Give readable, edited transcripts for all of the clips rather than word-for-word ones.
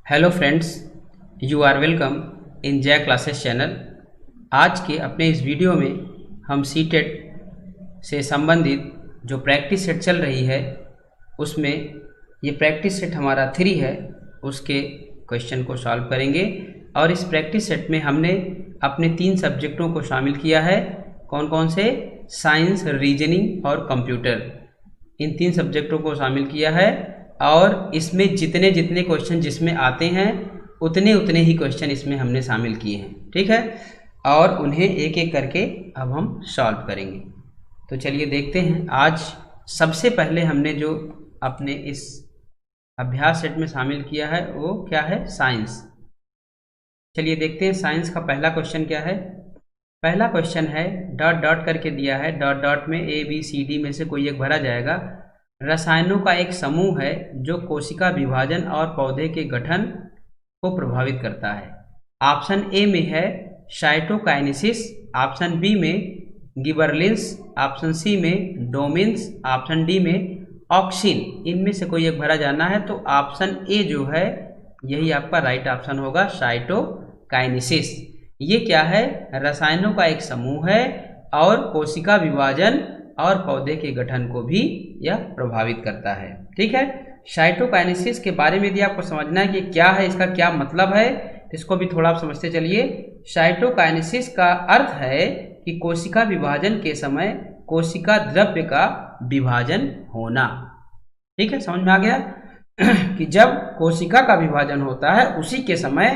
Hello friends, you are welcome in Jai classes channel. आज के अपने इस वीडियो में हम सीटेट से संबंधित जो प्रैक्टिस सेट चल रही है उसमें ये प्रैक्टिस सेट हमारा 3 है, उसके क्वेश्चन को सॉल्व करेंगे। और इस प्रैक्टिस सेट में हमने अपने 3 सब्जेक्टों को शामिल किया है। कौन कौन से? साइंस, रीजनिंग और कंप्यूटर। इन 3 सब्जेक्टों को शामिल किया है और इसमें जितने जितने क्वेश्चन जिसमें आते हैं उतने उतने ही क्वेश्चन इसमें हमने शामिल किए हैं, ठीक है। और उन्हें एक एक करके अब हम सॉल्व करेंगे। तो चलिए देखते हैं। आज सबसे पहले हमने जो अपने इस अभ्यास सेट में शामिल किया है वो क्या है? साइंस। चलिए देखते हैं साइंस का पहला क्वेश्चन क्या है। पहला क्वेश्चन है, डॉट डॉट करके दिया है, डॉट डॉट में ए बी सी डी में से कोई एक भरा जाएगा। रसायनों का एक समूह है जो कोशिका विभाजन और पौधे के गठन को प्रभावित करता है। ऑप्शन ए में है साइटोकाइनेसिस, ऑप्शन बी में गिबरलिंस, ऑप्शन सी में डोमिन्स, ऑप्शन डी में ऑक्सिन। इनमें से कोई एक भरा जाना है, तो ऑप्शन ए जो है यही आपका राइट ऑप्शन होगा, साइटोकाइनेसिस। ये क्या है? रसायनों का एक समूह है और कोशिका विभाजन और पौधे के गठन को भी यह प्रभावित करता है, ठीक है। साइटोकाइनेसिस के बारे में यदि आपको समझना है कि क्या है, इसका क्या मतलब है, तो इसको भी थोड़ा आप समझते चलिए। साइटोकाइनेसिस का अर्थ है कि कोशिका विभाजन के समय कोशिका द्रव्य का विभाजन होना, ठीक है। समझ में आ गया कि जब कोशिका का विभाजन होता है उसी के समय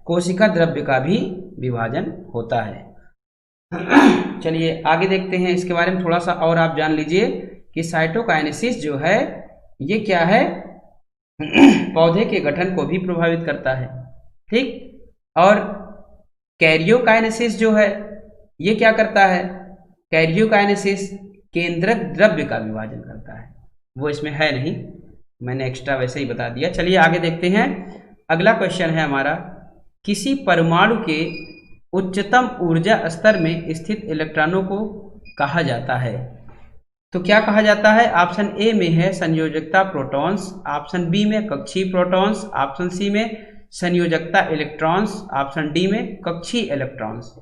कोशिका द्रव्य का भी विभाजन होता है। चलिए आगे देखते हैं, इसके बारे में थोड़ा सा और आप जान लीजिए कि साइटोकाइनेसिस जो है ये क्या है, पौधे के गठन को भी प्रभावित करता है, ठीक। और कैरियोकाइनेसिस जो है ये क्या करता है? कैरियोकाइनेसिस केंद्रक द्रव्य का विभाजन करता है। वो इसमें है नहीं, मैंने एक्स्ट्रा वैसे ही बता दिया। चलिए आगे देखते हैं। अगला क्वेश्चन है हमारा, किसी परमाणु के उच्चतम ऊर्जा स्तर में स्थित इलेक्ट्रॉनों को कहा जाता है। तो क्या कहा जाता है? ऑप्शन ए में है संयोजकता प्रोटॉन्स, ऑप्शन बी में कक्षीय प्रोटॉन्स, ऑप्शन सी में संयोजकता इलेक्ट्रॉन्स, ऑप्शन डी में कक्षीय इलेक्ट्रॉन्स।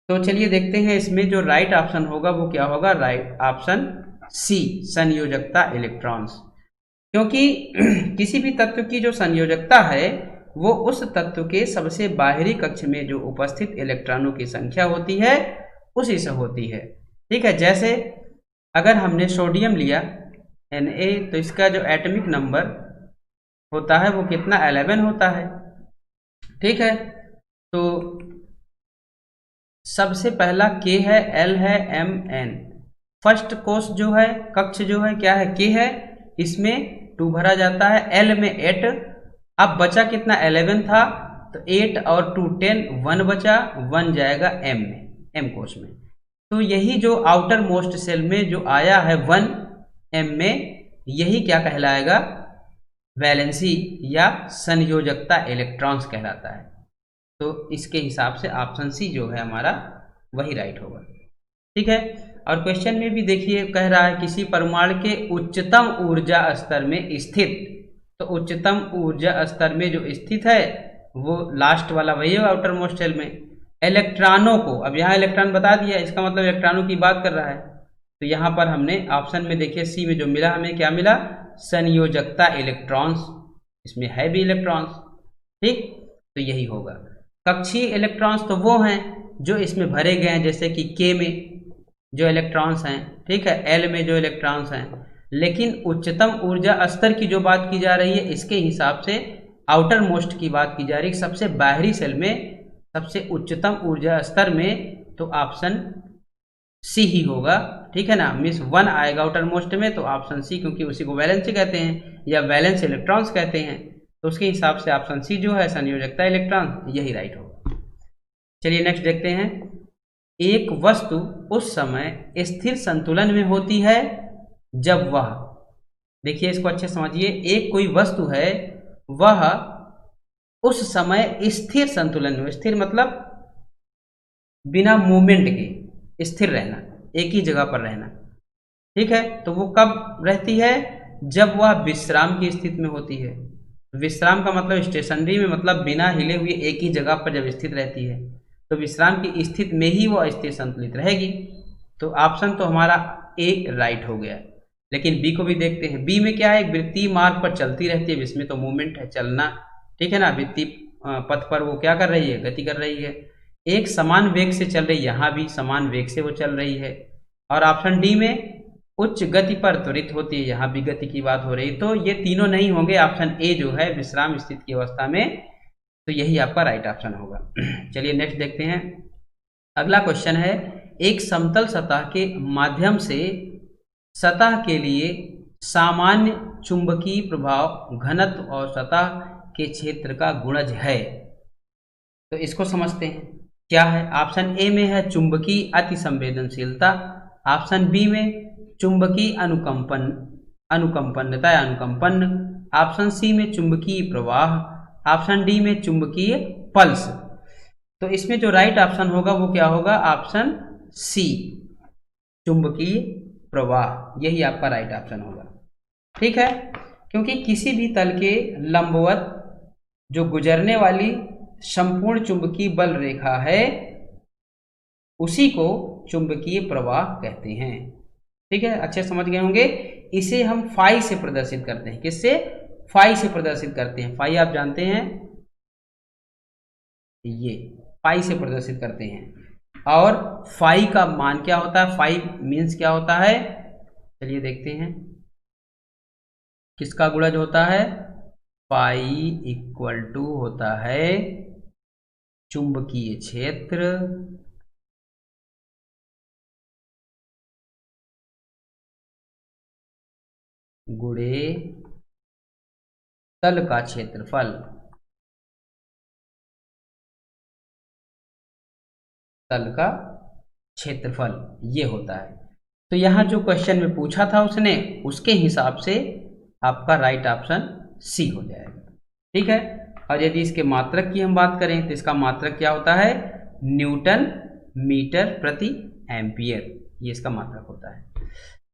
तो चलिए देखते हैं इसमें जो राइट ऑप्शन होगा वो क्या होगा। राइट ऑप्शन सी, संयोजकता इलेक्ट्रॉन्स। क्योंकि किसी भी तत्व की जो संयोजकता है वो उस तत्व के सबसे बाहरी कक्ष में जो उपस्थित इलेक्ट्रॉनों की संख्या होती है उसी से होती है, ठीक है। जैसे अगर हमने सोडियम लिया Na, तो इसका जो एटॉमिक नंबर होता है वो कितना? 11 होता है, ठीक है। तो सबसे पहला K है, L है, Mn। फर्स्ट कोश जो है, कक्ष जो है क्या है? K है, इसमें 2 भरा जाता है, L में 8। अब बचा कितना? 11 था, तो 8 और 2 10, 1 बचा, 1 जाएगा M में, M कोश में। तो यही जो आउटर मोस्ट सेल में जो आया है 1 M में, यही क्या कहलाएगा? वैलेंसी या संयोजकता इलेक्ट्रॉन्स कहलाता है। तो इसके हिसाब से ऑप्शन सी जो है हमारा वही राइट होगा, ठीक है। और क्वेश्चन में भी देखिए कह रहा है किसी परमाणु के उच्चतम ऊर्जा स्तर में स्थित। तो उच्चतम ऊर्जा स्तर में जो स्थित है वो लास्ट वाला वही है, आउटर मोस्ट सेल में। इलेक्ट्रॉनों को, अब यहाँ इलेक्ट्रॉन बता दिया, इसका मतलब इलेक्ट्रॉनों की बात कर रहा है। तो यहाँ पर हमने ऑप्शन में देखिए सी में जो मिला, हमें क्या मिला? संयोजकता इलेक्ट्रॉन्स। इसमें है भी इलेक्ट्रॉन्स, ठीक। तो यही होगा। कक्षीय इलेक्ट्रॉन्स तो वो हैं जो इसमें भरे गए हैं, जैसे कि के में जो इलेक्ट्रॉन्स हैं, ठीक है, एल में जो इलेक्ट्रॉन्स हैं। लेकिन उच्चतम ऊर्जा स्तर की जो बात की जा रही है, इसके हिसाब से आउटर मोस्ट की बात की जा रही है, सबसे बाहरी सेल में सबसे उच्चतम ऊर्जा स्तर में, तो ऑप्शन सी ही होगा, ठीक है ना। मीन्स 1 आएगा आउटर मोस्ट में, तो ऑप्शन सी, क्योंकि उसी को वैलेंसी कहते हैं या वैलेंस इलेक्ट्रॉन्स कहते हैं, तो उसके हिसाब से ऑप्शन सी जो है संयोजकता इलेक्ट्रॉन, यही राइट होगा। चलिए नेक्स्ट देखते हैं। एक वस्तु उस समय स्थिर संतुलन में होती है जब वह, देखिए इसको अच्छे समझिए, एक कोई वस्तु है वह उस समय स्थिर संतुलन में, स्थिर मतलब बिना मूवमेंट के, स्थिर रहना, एक ही जगह पर रहना, ठीक है। तो वो कब रहती है? जब वह विश्राम की स्थिति में होती है। विश्राम का मतलब स्टेशनरी में मतलब बिना हिले हुए एक ही जगह पर जब स्थित रहती है तो विश्राम की स्थिति में ही वो अस्थिर संतुलित रहेगी। तो ऑप्शन तो हमारा ए राइट हो गया। लेकिन बी को भी देखते हैं। बी में क्या है, एक वृत्तीय मार्ग पर चलती रहती है, इसमें तो मूवमेंट है, चलना, ठीक है ना। वृत्तीय पथ पर वो क्या कर रही है, गति कर रही है। एक समान वेग से चल रही है, यहाँ भी समान वेग से वो चल रही है। और ऑप्शन डी में उच्च गति पर त्वरित होती है, यहाँ भी गति की बात हो रही। तो ये तीनों नहीं होंगे, ऑप्शन ए जो है विश्राम स्थिति की अवस्था में, तो यही आपका राइट ऑप्शन होगा। चलिए नेक्स्ट देखते हैं। अगला क्वेश्चन है, एक समतल सतह के माध्यम से सतह के लिए सामान्य चुंबकीय प्रभाव घनत्व और सतह के क्षेत्र का गुणज है। तो इसको समझते हैं क्या है। ऑप्शन ए में है चुंबकीय अति संवेदनशीलता, ऑप्शन बी में चुंबकीय अनुकंपन्नता या अनुकंपन, ऑप्शन सी में चुंबकीय प्रवाह, ऑप्शन डी में चुंबकीय पल्स। तो इसमें जो राइट ऑप्शन होगा वो क्या होगा, ऑप्शन सी चुंबकीय प्रवाह, यही आपका राइट ऑप्शन होगा। ठीक है, क्योंकि किसी भी तल के लंबवत जो गुजरने वाली संपूर्ण चुंबकीय बल रेखा है उसी को चुंबकीय प्रवाह कहते हैं। ठीक है, अच्छे समझ गए होंगे। इसे हम फाई से प्रदर्शित करते हैं। किससे, फाई से प्रदर्शित करते हैं। फाई आप जानते हैं, ये फाई से प्रदर्शित करते हैं। और फाई का मान क्या होता है, फाई मीन्स क्या होता है, चलिए देखते हैं। किसका गुणज होता है, फाई इक्वल टू होता है चुंबकीय क्षेत्र गुणे तल का क्षेत्रफल। तल का क्षेत्रफल ये होता है। तो यहाँ जो क्वेश्चन में पूछा था उसने, उसके हिसाब से आपका राइट ऑप्शन सी हो जाएगा। ठीक है, और यदि इसके मात्रक की हम बात करें तो इसका मात्रक क्या होता है, न्यूटन मीटर प्रति एम्पियर, ये इसका मात्रक होता है।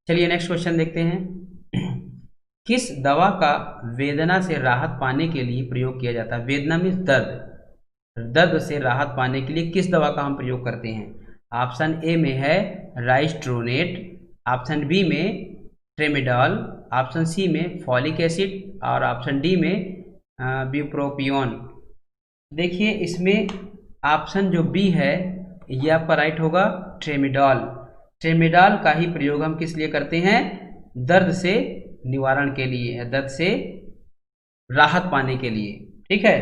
चलिए नेक्स्ट क्वेश्चन देखते हैं। किस दवा का वेदना से राहत पाने के लिए प्रयोग किया जाता है। वेदना मीन्स दर्द, दर्द से राहत पाने के लिए किस दवा का हम प्रयोग करते हैं। ऑप्शन ए में है राइस्ट्रोनेट, ऑप्शन बी में ट्रेमेडॉल, ऑप्शन सी में फॉलिक एसिड और ऑप्शन डी में ब्यूप्रोपियोन। देखिए इसमें ऑप्शन जो बी है ये आपका राइट होगा, ट्रेमेडॉल। ट्रेमेडॉल का ही प्रयोग हम किस लिए करते हैं, दर्द से निवारण के लिए, दर्द से राहत पाने के लिए। ठीक है,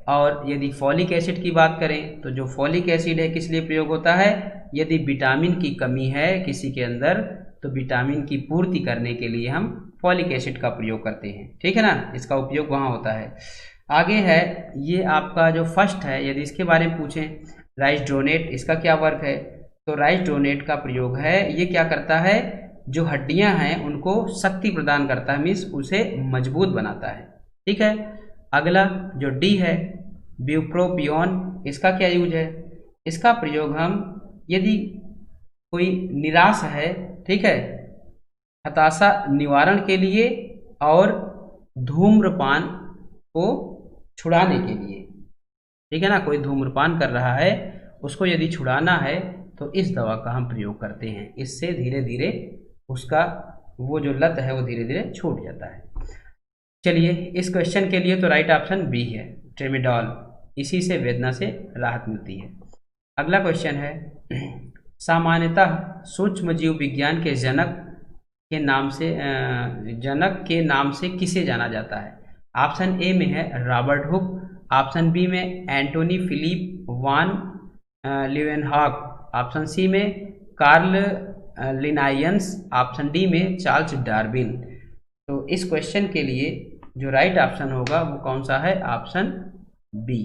और यदि फॉलिक एसिड की बात करें तो जो फॉलिक एसिड है किस लिए प्रयोग होता है, यदि विटामिन की कमी है किसी के अंदर तो विटामिन की पूर्ति करने के लिए हम फॉलिक एसिड का प्रयोग करते हैं। ठीक है ना, इसका उपयोग वहाँ होता है। आगे है ये आपका जो फर्स्ट है, यदि इसके बारे में पूछें राइस्ड्रोनेट, इसका क्या वर्क है, तो राइस्ड्रोनेट का प्रयोग है, ये क्या करता है, जो हड्डियां हैं उनको शक्ति प्रदान करता है, मीन्स उसे मजबूत बनाता है। ठीक है, अगला जो डी है ब्यूप्रोपियोन, इसका क्या यूज है, इसका प्रयोग हम यदि कोई निराश है, ठीक है, हताशा निवारण के लिए और धूम्रपान को छुड़ाने के लिए। ठीक है ना, कोई धूम्रपान कर रहा है उसको यदि छुड़ाना है तो इस दवा का हम प्रयोग करते हैं। इससे धीरे धीरे उसका वो जो लत है वो धीरे धीरे छूट जाता है। चलिए इस क्वेश्चन के लिए तो राइट ऑप्शन बी है, ट्रेमेडॉल, इसी से वेदना से राहत मिलती है। अगला क्वेश्चन है, सामान्यतः सूक्ष्म जीव विज्ञान के जनक के नाम से किसे जाना जाता है। ऑप्शन ए में है रॉबर्ट हुक, ऑप्शन बी में एंटोनी फिलिप वान लीवेनहॉक, ऑप्शन सी में कार्ल लिनायंस, ऑप्शन डी में चार्ल्स डार्विन। तो इस क्वेश्चन के लिए जो राइट ऑप्शन होगा वो कौन सा है, ऑप्शन बी,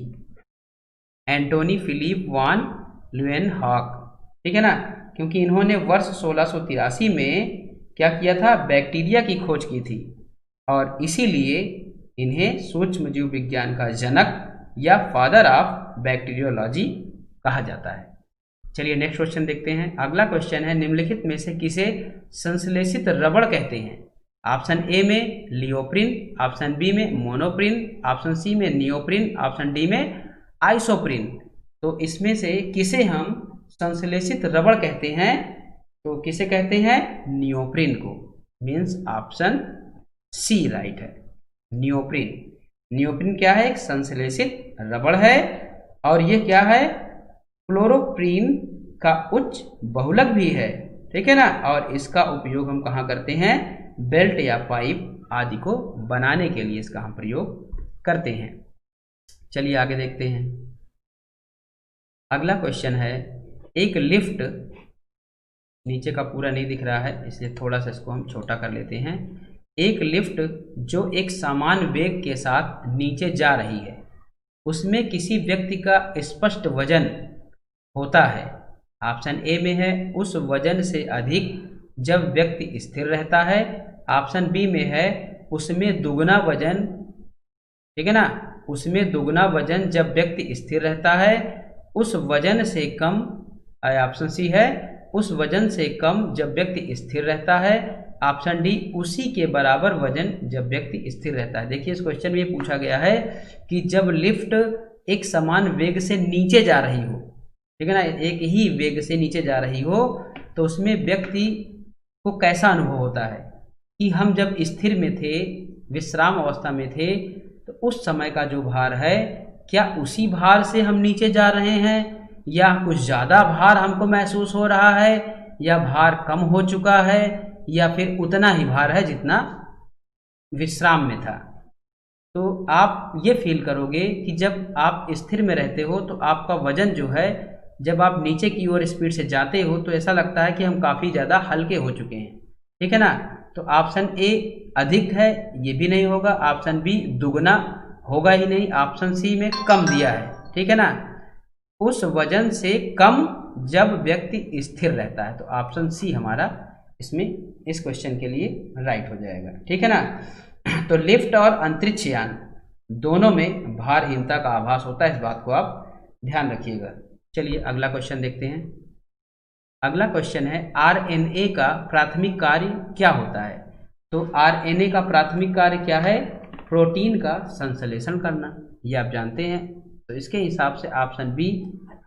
एंटोनी फिलिप वान लीवेनहॉक। ठीक है ना, क्योंकि इन्होंने वर्ष 1683 में क्या किया था, बैक्टीरिया की खोज की थी और इसीलिए इन्हें सूक्ष्म जीव विज्ञान का जनक या फादर ऑफ बैक्टीरियोलॉजी कहा जाता है। चलिए नेक्स्ट क्वेश्चन देखते हैं। अगला क्वेश्चन है, निम्नलिखित में से किसे संश्लेषित रबड़ कहते हैं। ऑप्शन ए में लियोप्रिन, ऑप्शन बी में मोनोप्रिन, ऑप्शन सी में नियोप्रिन, ऑप्शन डी में आइसोप्रिन। तो इसमें से किसे हम संश्लेषित रबड़ कहते हैं? तो किसे कहते हैं? नियोप्रिन को। मीन्स ऑप्शन सी राइट है, नियोप्रिन। नियोप्रिन क्या है? एक संश्लेषित रबड़ है और ये क्या है? क्लोरोप्रीन का उच्च बहुलक भी है, ठीक है ना। और इसका उपयोग हम कहाँ करते हैं? बेल्ट या पाइप आदि को बनाने के लिए इसका हम प्रयोग करते हैं। चलिए आगे देखते हैं। अगला क्वेश्चन है, एक लिफ्ट, नीचे का पूरा नहीं दिख रहा है इसलिए थोड़ा सा इसको हम छोटा कर लेते हैं। एक लिफ्ट जो एक समान वेग के साथ नीचे जा रही है, उसमें किसी व्यक्ति का स्पष्ट वजन होता है। ऑप्शन ए में है उस वजन से अधिक जब व्यक्ति स्थिर रहता है। ऑप्शन बी में है उसमें दुगना वजन, ठीक है ना, उसमें दुगना वजन जब व्यक्ति स्थिर रहता है। उस वजन से कम, ऑप्शन सी है उस वजन से कम जब व्यक्ति स्थिर रहता है। ऑप्शन डी उसी के बराबर वजन जब व्यक्ति स्थिर रहता है। देखिए इस क्वेश्चन में ये पूछा गया है कि जब लिफ्ट एक समान वेग से नीचे जा रही हो, ठीक है ना, एक ही वेग से नीचे जा रही हो, तो उसमें व्यक्ति को कैसा अनुभव होता है कि हम जब स्थिर में थे, विश्राम अवस्था में थे, तो उस समय का जो भार है, क्या उसी भार से हम नीचे जा रहे हैं या कुछ ज़्यादा भार हमको महसूस हो रहा है, या भार कम हो चुका है, या फिर उतना ही भार है जितना विश्राम में था। तो आप ये फील करोगे कि जब आप स्थिर में रहते हो तो आपका वजन जो है, जब आप नीचे की ओर स्पीड से जाते हो तो ऐसा लगता है कि हम काफ़ी ज़्यादा हल्के हो चुके हैं, ठीक है ना। तो ऑप्शन ए अधिक है, ये भी नहीं होगा। ऑप्शन बी दुगना होगा ही नहीं। ऑप्शन सी में कम दिया है, ठीक है ना, उस वजन से कम जब व्यक्ति स्थिर रहता है। तो ऑप्शन सी हमारा इसमें इस क्वेश्चन के लिए राइट हो जाएगा, ठीक है ना। तो लिफ्ट और अंतरिक्ष यान दोनों में भारहीनता का आभास होता है, इस बात को आप ध्यान रखिएगा। चलिए अगला क्वेश्चन देखते हैं। अगला क्वेश्चन है, आरएनए का प्राथमिक कार्य क्या होता है? तो आरएनए का प्राथमिक कार्य क्या है? प्रोटीन का संश्लेषण करना, ये आप जानते हैं। तो इसके हिसाब से ऑप्शन बी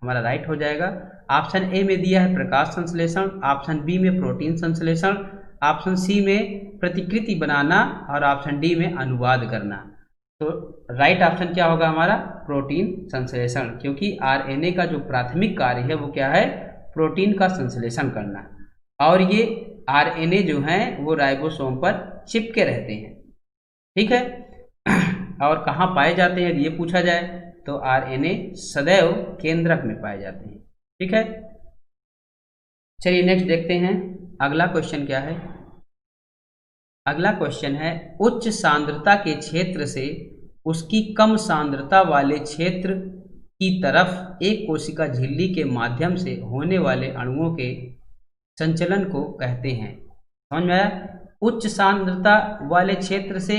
हमारा राइट हो जाएगा। ऑप्शन ए में दिया है प्रकाश संश्लेषण, ऑप्शन बी में प्रोटीन संश्लेषण, ऑप्शन सी में प्रतिकृति बनाना और ऑप्शन डी में अनुवाद करना। तो राइट ऑप्शन क्या होगा हमारा? प्रोटीन संश्लेषण, क्योंकि आरएनए का जो प्राथमिक कार्य है वो क्या है? प्रोटीन का संश्लेषण करना। और ये आरएनए जो हैं वो राइबोसोम पर चिपके रहते हैं, ठीक है। और कहाँ पाए जाते हैं ये पूछा जाए तो आरएनए सदैव केंद्रक में पाए जाते हैं, ठीक है। चलिए नेक्स्ट देखते हैं। अगला क्वेश्चन क्या है? अगला क्वेश्चन है, उच्च सांद्रता के क्षेत्र से उसकी कम सांद्रता वाले क्षेत्र की तरफ एक कोशिका झिल्ली के माध्यम से होने वाले अणुओं के संचलन को कहते हैं। समझ में आया? उच्च सांद्रता वाले क्षेत्र से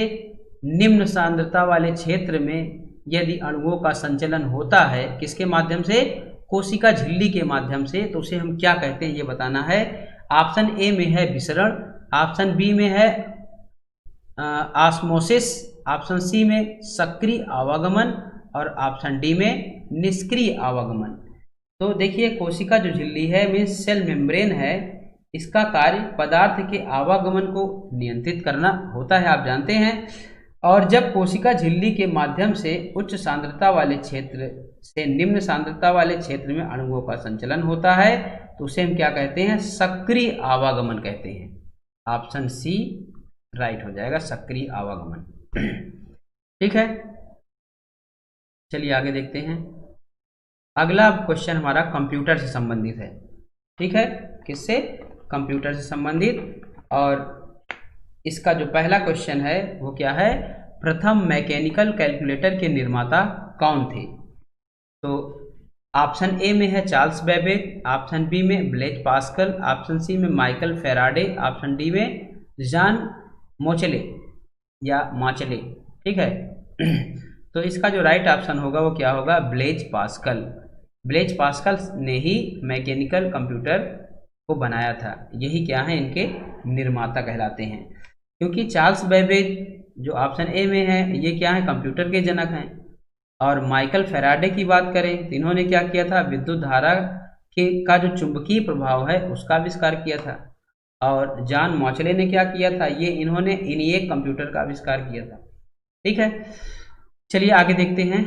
निम्न सांद्रता वाले क्षेत्र में यदि अणुओं का संचलन होता है, किसके माध्यम से? कोशिका झिल्ली के माध्यम से, तो उसे हम क्या कहते हैं ये बताना है। ऑप्शन ए में है विसरण, ऑप्शन बी में है ऑस्मोसिस, ऑप्शन सी में सक्रिय आवागमन और ऑप्शन डी में निष्क्रिय आवागमन। तो देखिए कोशिका जो झिल्ली है मीन्स सेल मेम्ब्रेन है, इसका कार्य पदार्थ के आवागमन को नियंत्रित करना होता है, आप जानते हैं। और जब कोशिका झिल्ली के माध्यम से उच्च सांद्रता वाले क्षेत्र से निम्न सांद्रता वाले क्षेत्र में अणुओं का संचलन होता है तो उसे हम क्या कहते हैं? सक्रिय आवागमन कहते हैं। ऑप्शन सी राइट हो जाएगा, सक्रिय आवागमन, ठीक है। चलिए आगे देखते हैं। अगला क्वेश्चन हमारा कंप्यूटर से संबंधित है, ठीक है। किससे? कंप्यूटर से संबंधित। और इसका जो पहला क्वेश्चन है वो क्या है? प्रथम मैकेनिकल कैलकुलेटर के निर्माता कौन थे? तो ऑप्शन ए में है चार्ल्स बेबेज, ऑप्शन बी में ब्लेज पास्कल, ऑप्शन सी में माइकल फेराडे, ऑप्शन डी में जॉन मोचले या माचले, ठीक है। तो इसका जो राइट ऑप्शन होगा वो क्या होगा? Blaise Pascal. ब्लेज पास्कल ने ही मैकेनिकल कंप्यूटर को बनाया था, यही क्या है? इनके निर्माता कहलाते हैं। क्योंकि चार्ल्स बेबेज जो ऑप्शन ए में है ये क्या है, कंप्यूटर के जनक हैं। और माइकल फैराडे की बात करें तो इन्होंने क्या किया था, विद्युत धारा के का जो चुंबकीय प्रभाव है उसका आविष्कार किया था। और जॉन मॉचले ने क्या किया था, ये इन्होंने इनिएक कंप्यूटर का आविष्कार किया था। ठीक है, चलिए आगे देखते हैं।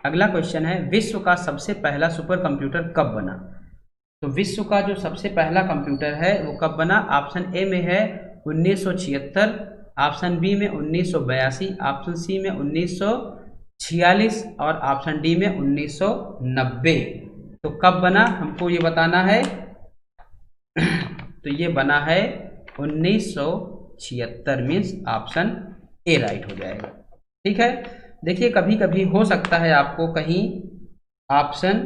अगला क्वेश्चन है, विश्व का सबसे पहला सुपर कंप्यूटर कब बना। तो विश्व का जो सबसे पहला कंप्यूटर है वो कब बना। ऑप्शन ए में है 1976, ऑप्शन बी में 1982, ऑप्शन सी में 1946 और ऑप्शन डी में 1990। तो कब बना हमको ये बताना है। तो ये बना है 1976, मीन्स ऑप्शन ए राइट हो जाएगा। ठीक है, देखिए कभी कभी हो सकता है आपको कहीं ऑप्शन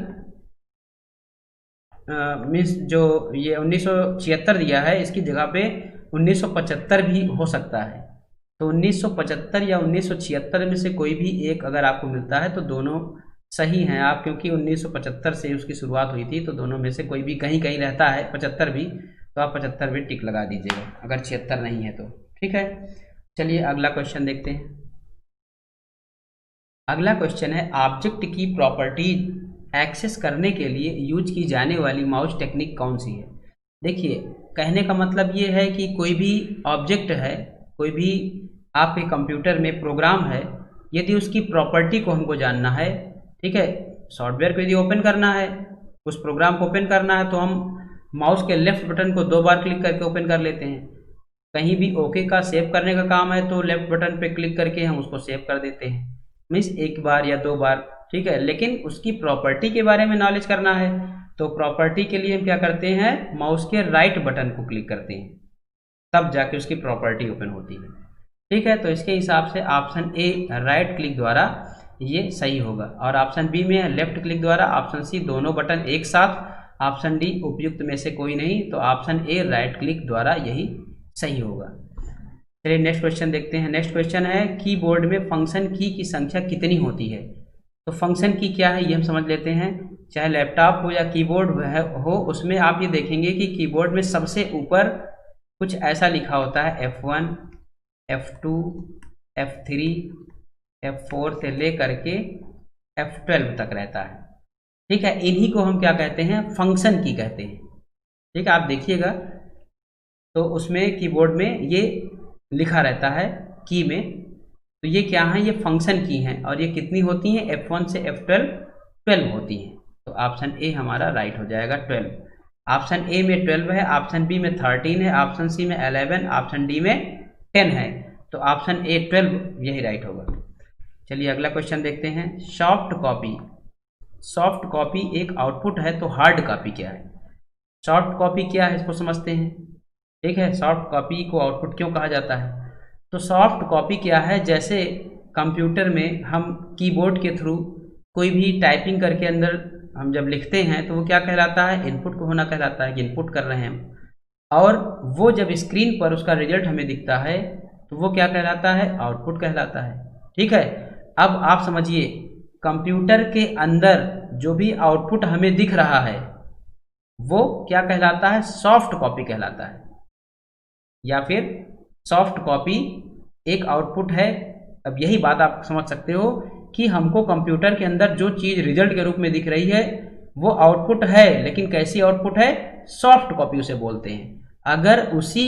मीन्स जो ये 1976 दिया है इसकी जगह पे 1975 भी हो सकता है। तो 1975 या 1976 में से कोई भी एक अगर आपको मिलता है तो दोनों सही हैं आप, क्योंकि 1975 से उसकी शुरुआत हुई थी, तो दोनों में से कोई भी कहीं कहीं रहता है 75 भी, तो आप 75 में टिक लगा दीजिएगा अगर 76 नहीं है तो। ठीक है, चलिए अगला क्वेश्चन देखते हैं। अगला क्वेश्चन है, ऑब्जेक्ट की प्रॉपर्टीज एक्सेस करने के लिए यूज की जाने वाली माउस टेक्निक कौन सी है। देखिए कहने का मतलब ये है कि कोई भी ऑब्जेक्ट है, कोई भी आपके कंप्यूटर में प्रोग्राम है, यदि उसकी प्रॉपर्टी को हमको जानना है, ठीक है, सॉफ्टवेयर को यदि ओपन करना है, उस प्रोग्राम को ओपन करना है तो हम माउस के लेफ्ट बटन को 2 बार क्लिक करके ओपन कर लेते हैं। कहीं भी ओके का सेव करने का काम है तो लेफ्ट बटन पे क्लिक करके हम उसको सेव कर देते हैं, मीन्स 1 बार या 2 बार। ठीक है, लेकिन उसकी प्रॉपर्टी के बारे में नॉलेज करना है तो प्रॉपर्टी के लिए हम क्या करते हैं, माउस के राइट बटन को क्लिक करते हैं, तब जाके उसकी प्रॉपर्टी ओपन होती है। ठीक है, तो इसके हिसाब से ऑप्शन ए राइट क्लिक द्वारा ये सही होगा, और ऑप्शन बी में लेफ्ट क्लिक द्वारा, ऑप्शन सी दोनों बटन एक साथ, ऑप्शन डी उपयुक्त में से कोई नहीं, तो ऑप्शन ए राइट क्लिक द्वारा यही सही होगा। चलिए नेक्स्ट क्वेश्चन देखते हैं। नेक्स्ट क्वेश्चन है, कीबोर्ड में फंक्शन की संख्या कितनी होती है। तो फंक्शन की क्या है ये हम समझ लेते हैं। चाहे लैपटॉप हो या कीबोर्ड हो, उसमें आप ये देखेंगे कि कीबोर्ड में सबसे ऊपर कुछ ऐसा लिखा होता है F1, F2, F3, F4 से ले करके F12 तक रहता है। ठीक है, इन्हीं को हम क्या कहते हैं, फंक्शन की कहते हैं। ठीक है, आप देखिएगा तो उसमें कीबोर्ड में ये लिखा रहता है की में, तो ये क्या है, ये फंक्शन की हैं, और ये कितनी होती हैं, F1 से F12 12 होती हैं। तो ऑप्शन ए हमारा राइट हो जाएगा 12। ऑप्शन ए में 12 है, ऑप्शन बी में 13 है, ऑप्शन सी में 11, ऑप्शन डी में 10 है, तो ऑप्शन ए 12 यही राइट होगा। चलिए अगला क्वेश्चन देखते हैं। सॉफ्ट कॉपी, सॉफ्ट कॉपी एक आउटपुट है तो हार्ड कॉपी क्या है। सॉफ्ट कॉपी क्या है इसको समझते हैं। ठीक है, सॉफ्ट कॉपी को आउटपुट क्यों कहा जाता है। तो सॉफ्ट कॉपी क्या है, जैसे कंप्यूटर में हम कीबोर्ड के थ्रू कोई भी टाइपिंग करके अंदर हम जब लिखते हैं तो वो क्या कहलाता है, इनपुट को होना कहलाता है कि इनपुट कर रहे हैं हम, और वो जब स्क्रीन पर उसका रिजल्ट हमें दिखता है तो वो क्या कहलाता है, आउटपुट कहलाता है। ठीक है, अब आप समझिए कंप्यूटर के अंदर जो भी आउटपुट हमें दिख रहा है वो क्या कहलाता है, सॉफ्ट कॉपी कहलाता है, या फिर सॉफ्ट कॉपी एक आउटपुट है। अब यही बात आप समझ सकते हो कि हमको कंप्यूटर के अंदर जो चीज़ रिजल्ट के रूप में दिख रही है वो आउटपुट है, लेकिन कैसी आउटपुट है, सॉफ्ट कॉपी उसे बोलते हैं। अगर उसी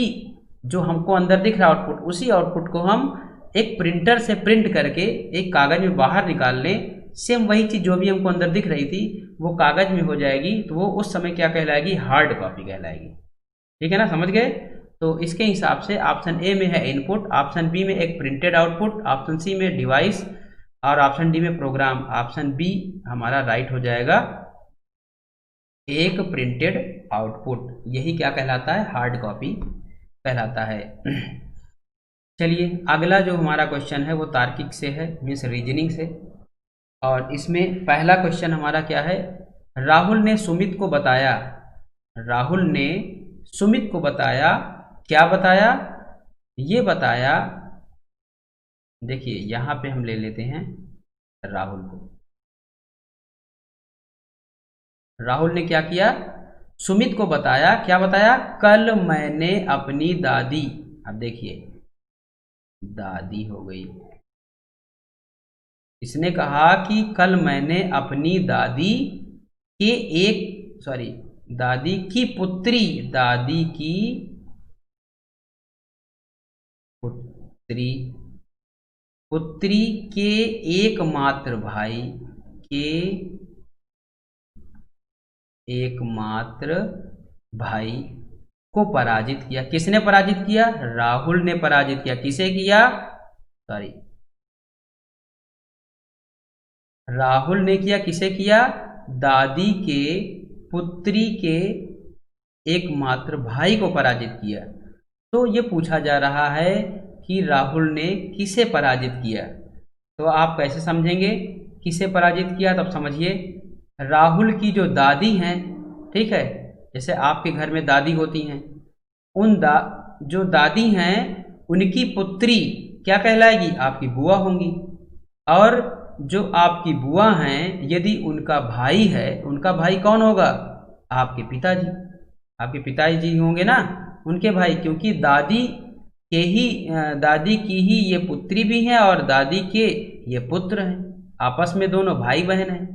जो हमको अंदर दिख रहा आउटपुट, उसी आउटपुट को हम एक प्रिंटर से प्रिंट करके एक कागज़ में बाहर निकाल लें, सेम वही चीज़ जो भी हमको अंदर दिख रही थी वो कागज़ में हो जाएगी, तो वो उस समय क्या कहलाएगी, हार्ड कॉपी कहलाएगी। ठीक है ना, समझ गए। तो इसके हिसाब से ऑप्शन ए में है इनपुट, ऑप्शन बी में एक प्रिंटेड आउटपुट, ऑप्शन सी में डिवाइस, और ऑप्शन डी में प्रोग्राम। ऑप्शन बी हमारा राइट हो जाएगा, एक प्रिंटेड आउटपुट, यही क्या कहलाता है, हार्ड कॉपी कहलाता है। चलिए अगला जो हमारा क्वेश्चन है वो तार्किक से है, मीन्स रीजनिंग से, और इसमें पहला क्वेश्चन हमारा क्या है, राहुल ने सुमित को बताया, राहुल ने सुमित को बताया, क्या बताया, ये बताया। देखिए यहां पे हम ले लेते हैं राहुल को। राहुल ने क्या किया, सुमित को बताया, क्या बताया, कल मैंने अपनी दादी, अब देखिए दादी हो गई। इसने कहा कि कल मैंने अपनी दादी के दादी की पुत्री पुत्री के एकमात्र भाई को पराजित किया। किसने पराजित किया? राहुल ने पराजित किया। किसे किया? राहुल ने किया। किसे किया? दादी के पुत्री के एकमात्र भाई को पराजित किया। तो ये पूछा जा रहा है कि राहुल ने किसे पराजित किया। तो आप कैसे समझेंगे किसे पराजित किया? तब समझिए, राहुल की जो दादी हैं, ठीक है, जैसे आपके घर में दादी होती हैं, जो दादी हैं उनकी पुत्री क्या कहलाएगी? आपकी बुआ होंगी। और जो आपकी बुआ हैं, यदि उनका भाई है, उनका भाई कौन होगा? आपके पिताजी। आपके पिताजी होंगे ना, उनके भाई, क्योंकि दादी की ही ये पुत्री भी है और दादी के ये पुत्र हैं, आपस में दोनों भाई बहन हैं।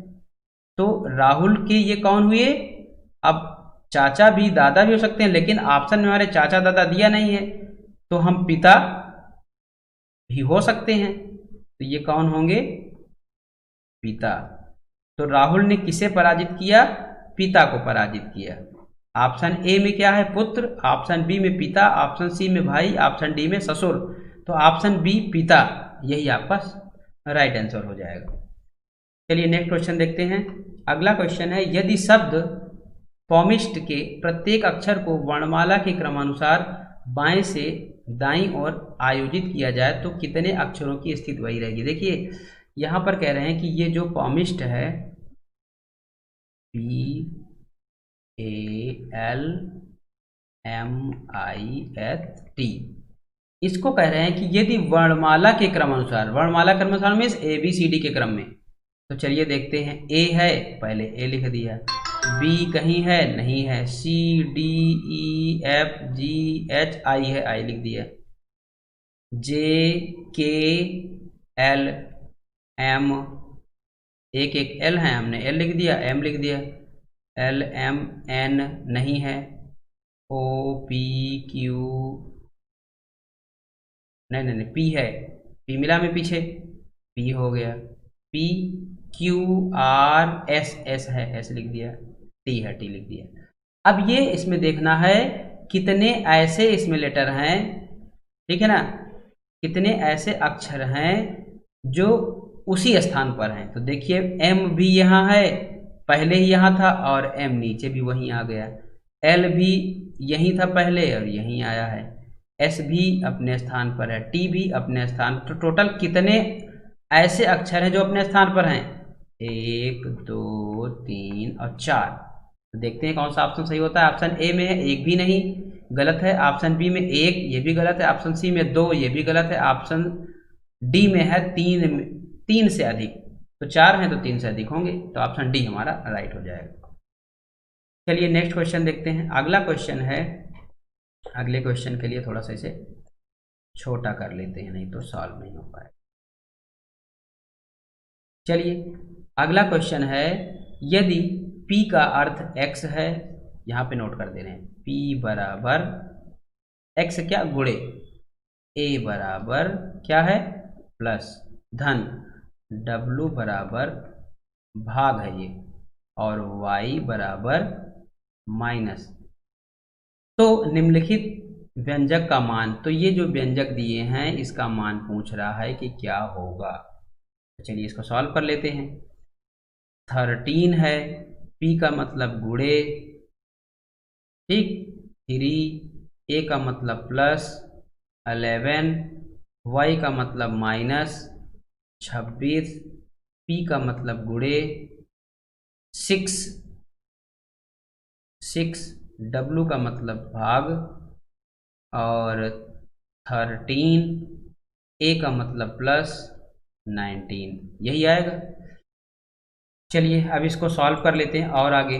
तो राहुल के ये कौन हुए? अब चाचा भी दादा भी हो सकते हैं, लेकिन ऑप्शन में हमारे चाचा दादा दिया नहीं है, तो हम पिता भी हो सकते हैं। तो ये कौन होंगे? पिता। तो राहुल ने किसे पराजित किया? पिता को पराजित किया। ऑप्शन ए में क्या है? पुत्र, ऑप्शन बी में पिता, ऑप्शन सी में भाई, ऑप्शन डी में ससुर। तो ऑप्शन बी पिता, यही आपका राइट आंसर हो जाएगा। चलिए नेक्स्ट क्वेश्चन देखते हैं। अगला क्वेश्चन है, यदि शब्द पौमिष्ट के प्रत्येक अक्षर को वर्णमाला के क्रमानुसार बाएं से दाईं ओर आयोजित किया जाए तो कितने अक्षरों की स्थिति वही रहेगी? देखिए यहाँ पर कह रहे हैं कि ये जो पौमिष्ट है PALMIST, इसको कह रहे हैं कि यदि वर्णमाला के क्रमानुसार, वर्णमाला क्रमानुसार मीन्स ABCD के क्रम में, तो चलिए देखते हैं। A है, पहले A लिख दिया, B कहीं है, नहीं है, CDEFGH है, I लिख दिया, JKLM, एक L है, हमने L लिख दिया, M लिख दिया, LMN नहीं है, OPQ नहीं, P है, P मिला में पीछे, P हो गया, PQRSS है, S लिख दिया, T है, T लिख दिया। अब ये इसमें देखना है कितने ऐसे इसमें लेटर हैं, ठीक है ना, कितने ऐसे अक्षर हैं जो उसी स्थान पर हैं। तो देखिए M भी यहाँ है, पहले ही यहाँ था, और M नीचे भी वहीं आ गया, L भी यहीं था पहले और यहीं आया है, S भी अपने स्थान पर है, T भी अपने स्थान। तो टोटल कितने ऐसे अक्षर हैं जो अपने स्थान पर हैं? 1 2 3 और 4। तो देखते हैं कौन सा ऑप्शन सही होता है। ऑप्शन ए में है, एक भी नहीं, गलत है। ऑप्शन बी में 1, ये भी गलत है। ऑप्शन सी में 2, ये भी गलत है। ऑप्शन डी में है 3 से अधिक। तो 4 हैं तो 3 से अधिक होंगे, तो ऑप्शन डी हमारा राइट हो जाएगा। चलिए नेक्स्ट क्वेश्चन देखते हैं। अगला क्वेश्चन है, अगले क्वेश्चन के लिए थोड़ा सा इसे छोटा कर लेते हैं, नहीं तो सॉल्व नहीं हो पाएगा। चलिए अगला क्वेश्चन है, यदि P का अर्थ x है, यहाँ पे नोट कर दे रहे हैं, P बराबर x क्या गुणे, A बराबर क्या है प्लस धन, W बराबर भाग है ये, और y बराबर माइनस। तो निम्नलिखित व्यंजक का मान, तो ये जो व्यंजक दिए हैं इसका मान पूछ रहा है कि क्या होगा। तो चलिए इसको सॉल्व कर लेते हैं। 13 है, P का मतलब गुणे, ठीक, 3, A का मतलब प्लस 11, Y का मतलब माइनस 26, P का मतलब गुणे 6, W का मतलब भाग, और 13, A का मतलब प्लस 19, यही आएगा। चलिए अब इसको सॉल्व कर लेते हैं और आगे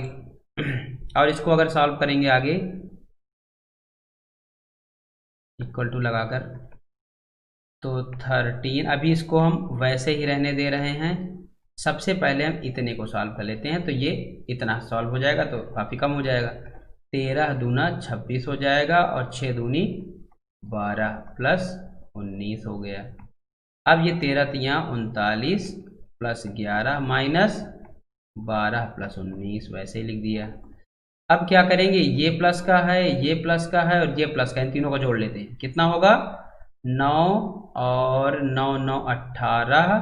और इसको अगर सॉल्व करेंगे आगे इक्वल टू लगाकर, तो 13, अभी इसको हम वैसे ही रहने दे रहे हैं। सबसे पहले हम इतने को सॉल्व कर लेते हैं, तो ये इतना सॉल्व हो जाएगा तो काफ़ी कम हो जाएगा। 13 दूना 26 हो जाएगा और 6 दूनी 12 प्लस 19 हो गया। अब ये 13 तियाँ 39 प्लस 11 माइनस 12 प्लस 19 वैसे ही लिख दिया। अब क्या करेंगे, ये प्लस का है, ये प्लस का है और ये प्लस का, इन तीनों को जोड़ लेते हैं। कितना होगा, 9 और 9 9 18,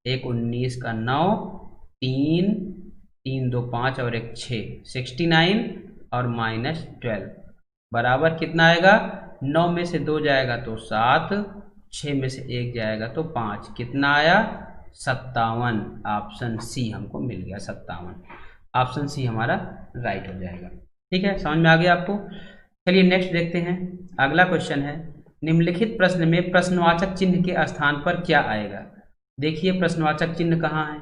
एक 19 का 9, 3 3 2 5 और एक 6, 69 और माइनस 12 बराबर कितना आएगा, 9 में से 2 जाएगा तो 7, 6 में से 1 जाएगा तो 5, कितना आया 57। ऑप्शन सी हमको मिल गया 57। ऑप्शन सी हमारा राइट हो जाएगा। ठीक है, समझ में आ गया आपको। चलिए नेक्स्ट देखते हैं। अगला क्वेश्चन है, निम्नलिखित प्रश्न में प्रश्नवाचक चिन्ह के स्थान पर क्या आएगा। देखिए प्रश्नवाचक चिन्ह कहाँ है,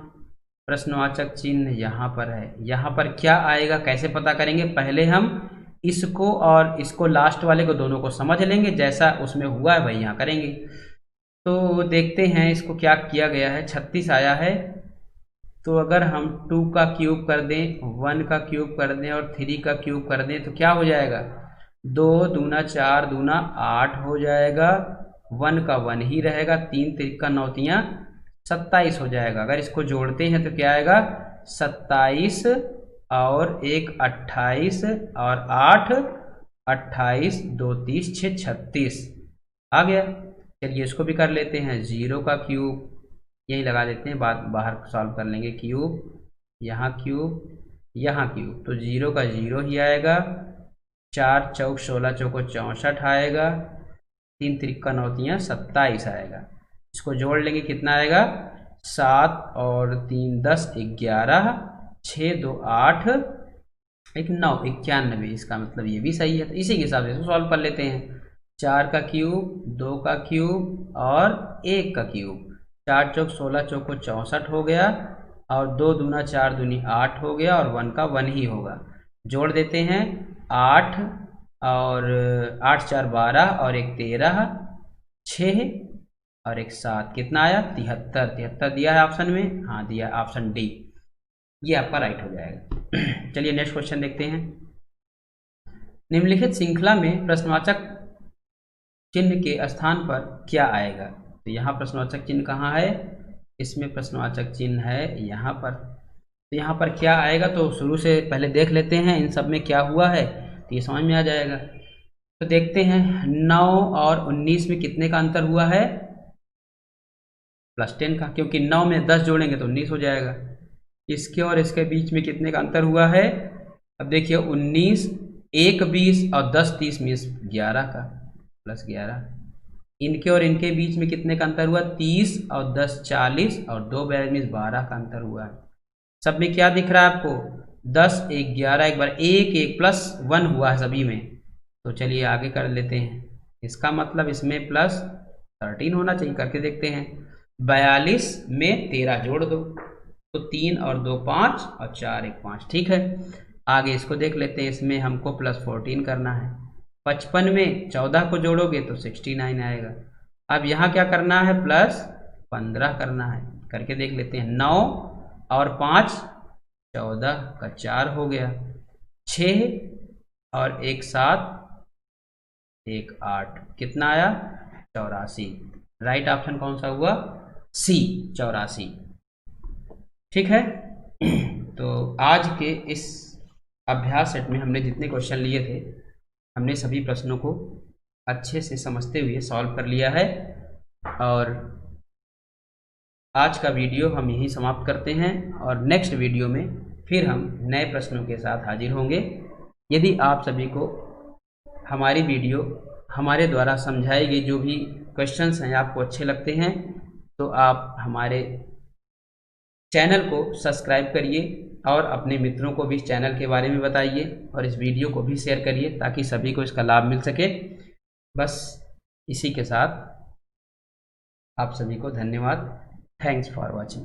प्रश्नवाचक चिन्ह यहाँ पर है। यहाँ पर क्या आएगा कैसे पता करेंगे, पहले हम इसको और इसको लास्ट वाले को दोनों को समझ लेंगे, जैसा उसमें हुआ है वही यहाँ करेंगे। तो देखते हैं इसको क्या किया गया है। 36 आया है, तो अगर हम 2 का क्यूब कर दें, 1 का क्यूब कर दें और 3 का क्यूब कर दें तो क्या हो जाएगा, 2 दूना 4 दूना 8 हो जाएगा। 1 का 1 ही रहेगा, 3 3 का 9 तियाँ 27 हो जाएगा। अगर इसको जोड़ते हैं तो क्या आएगा, 27 और 1 28 और 8 28, 2 30, 6 36 आ गया। चलिए इसको भी कर लेते हैं। 0 का क्यूब यही लगा देते हैं, बाहर सॉल्व कर लेंगे। क्यूब यहाँ क्यूब यहाँ क्यूब, तो 0 का 0 ही आएगा। 4 चौक 16 चौको 64 आएगा। 3 3 का 9 तियाँ 27 आएगा। इसको जोड़ लेंगे कितना आएगा, 7 और 3 10 11, 6 2 8 1 9 91। इसका मतलब ये भी सही है, तो इसी के हिसाब से इसको सॉल्व कर लेते हैं। 4 का क्यूब, 2 का क्यूब और 1 का क्यूब। 4 चौक 16 चौको 64 हो गया और 2 दूना 4 दूनी 8 हो गया और 1 का 1 ही होगा। जोड़ देते हैं, 8 और 8 4 12 और 1 13, 6 और 1 7, कितना आया 73। 73 दिया है ऑप्शन में, हाँ दिया ऑप्शन डी, ये आपका राइट हो जाएगा। चलिए नेक्स्ट क्वेश्चन देखते हैं। निम्नलिखित श्रृंखला में प्रश्नवाचक चिन्ह के स्थान पर क्या आएगा। तो यहाँ प्रश्नवाचक चिन्ह कहाँ है, इसमें प्रश्नवाचक चिन्ह है यहाँ पर। तो यहाँ पर क्या आएगा, तो शुरू से पहले देख लेते हैं इन सब में क्या हुआ है, तो ये समझ में आ जाएगा। तो देखते हैं 9 और 19 में कितने का अंतर हुआ है, +10 का, क्योंकि 9 में 10 जोड़ेंगे तो 19 हो जाएगा। इसके और इसके बीच में कितने का अंतर हुआ है, अब देखिए 19 1 20 और 10 30 में 11 का, +11। इनके और इनके बीच में कितने का अंतर हुआ, 30 और 10 40 और 2 में 12 का अंतर हुआ है। सब में क्या दिख रहा है आपको, 10 1 11, एक बार 1 1 +1 हुआ है सभी में। तो चलिए आगे कर लेते हैं, इसका मतलब इसमें +13 होना चाहिए, करके देखते हैं। 42 में 13 जोड़ दो, तो 3 और 2 5 और 4 1 5, ठीक है। आगे इसको देख लेते हैं, इसमें हमको +14 करना है। 55 में 14 को जोड़ोगे तो 69 आएगा। अब यहाँ क्या करना है, +15 करना है, करके देख लेते हैं। 9 और 5 14 का 4 हो गया। 6 और 1 7 1 8, कितना आया 84। राइट ऑप्शन कौन सा हुआ, सी 84, ठीक है। तो आज के इस अभ्यास सेट में हमने जितने क्वेश्चन लिए थे, हमने सभी प्रश्नों को अच्छे से समझते हुए सॉल्व कर लिया है। और आज का वीडियो हम यहीं समाप्त करते हैं और नेक्स्ट वीडियो में फिर हम नए प्रश्नों के साथ हाजिर होंगे। यदि आप सभी को हमारी वीडियो, हमारे द्वारा समझाए गए जो भी क्वेश्चंस हैं आपको अच्छे लगते हैं, तो आप हमारे चैनल को सब्सक्राइब करिए और अपने मित्रों को भी इस चैनल के बारे में बताइए और इस वीडियो को भी शेयर करिए ताकि सभी को इसका लाभ मिल सके। बस इसी के साथ आप सभी को धन्यवाद। Thanks for watching.